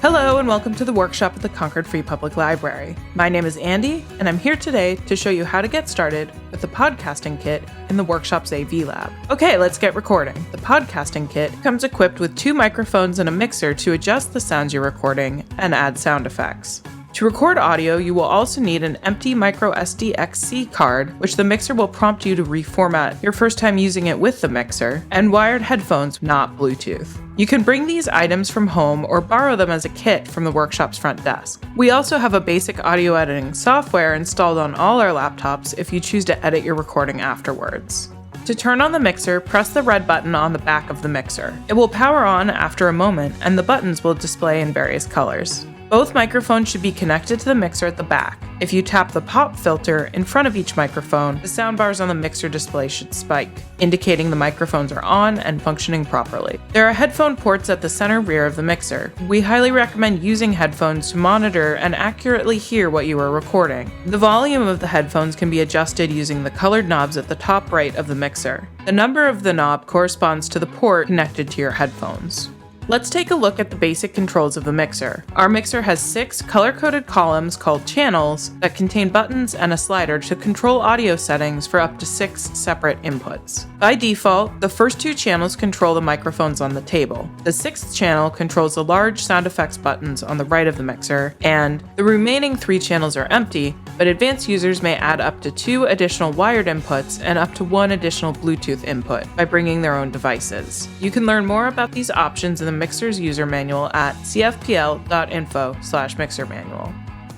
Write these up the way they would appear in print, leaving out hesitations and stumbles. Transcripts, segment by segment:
Hello and welcome to the workshop at the Concord Free Public Library. My name is Andy, and I'm here today to show you how to get started with the podcasting kit in the workshop's AV lab. Okay, let's get recording. The podcasting kit comes equipped with 2 microphones and a mixer to adjust the sounds you're recording and add sound effects. To record audio, you will also need an empty micro SD card, which the mixer will prompt you to reformat your first time using it with the mixer, and wired headphones, not Bluetooth. You can bring these items from home or borrow them as a kit from the workshop's front desk. We also have a basic audio editing software installed on all our laptops if you choose to edit your recording afterwards. To turn on the mixer, press the red button on the back of the mixer. It will power on after a moment, and the buttons will display in various colors. Both microphones should be connected to the mixer at the back. If you tap the pop filter in front of each microphone, the soundbars on the mixer display should spike, indicating the microphones are on and functioning properly. There are headphone ports at the center rear of the mixer. We highly recommend using headphones to monitor and accurately hear what you are recording. The volume of the headphones can be adjusted using the colored knobs at the top right of the mixer. The number of the knob corresponds to the port connected to your headphones. Let's take a look at the basic controls of the mixer. Our mixer has 6 color-coded columns called channels that contain buttons and a slider to control audio settings for up to 6 separate inputs. By default, the first 2 channels control the microphones on the table. The 6th channel controls the large sound effects buttons on the right of the mixer, and the remaining 3 channels are empty, but advanced users may add up to 2 additional wired inputs and up to 1 additional Bluetooth input by bringing their own devices. You can learn more about these options in the mixer's user manual at cfpl.info/mixermanual.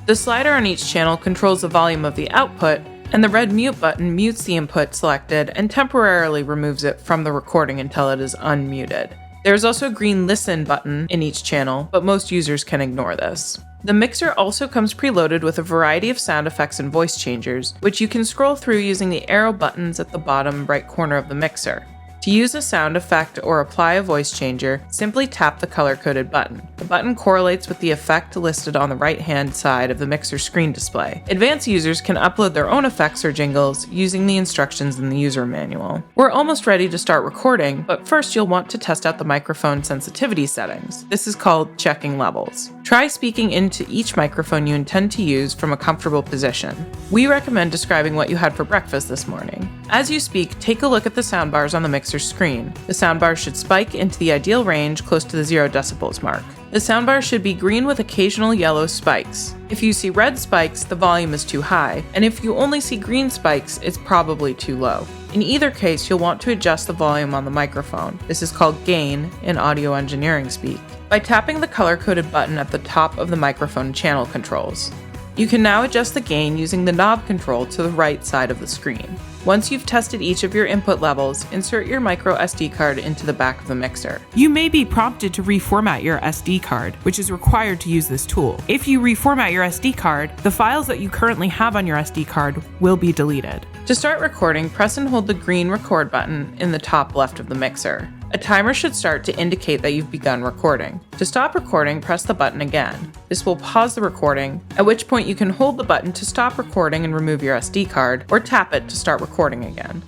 The slider on each channel controls the volume of the output, and the red mute button mutes the input selected and temporarily removes it from the recording until it is unmuted. There is also a green listen button in each channel, but most users can ignore this. The mixer also comes preloaded with a variety of sound effects and voice changers, which you can scroll through using the arrow buttons at the bottom right corner of the mixer. To use a sound effect or apply a voice changer, simply tap the color-coded button. The button correlates with the effect listed on the right-hand side of the mixer screen display. Advanced users can upload their own effects or jingles using the instructions in the user manual. We're almost ready to start recording, but first you'll want to test out the microphone sensitivity settings. This is called checking levels. Try speaking into each microphone you intend to use from a comfortable position. We recommend describing what you had for breakfast this morning. As you speak, take a look at the soundbars on the mixer screen. The soundbar should spike into the ideal range close to the 0 decibels mark. The soundbar should be green with occasional yellow spikes. If you see red spikes, the volume is too high, and if you only see green spikes, it's probably too low. In either case, you'll want to adjust the volume on the microphone. This is called gain in audio engineering speak, by tapping the color-coded button at the top of the microphone channel controls. You can now adjust the gain using the knob control to the right side of the screen. Once you've tested each of your input levels, insert your micro SD card into the back of the mixer. You may be prompted to reformat your SD card, which is required to use this tool. If you reformat your SD card, the files that you currently have on your SD card will be deleted. To start recording, press and hold the green record button in the top left of the mixer. A timer should start to indicate that you've begun recording. To stop recording, press the button again. This will pause the recording, at which point you can hold the button to stop recording and remove your SD card, or tap it to start recording again.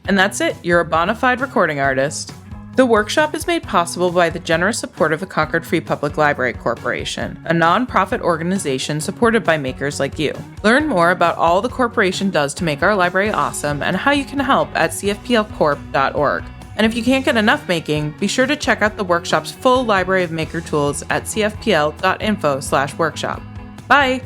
And that's it, you're a bona fide recording artist. The workshop is made possible by the generous support of the Concord Free Public Library Corporation, a non-profit organization supported by makers like you. Learn more about all the corporation does to make our library awesome and how you can help at cfpl.info. And if you can't get enough making, be sure to check out the workshop's full library of maker tools at cfpl.info/workshop. Bye!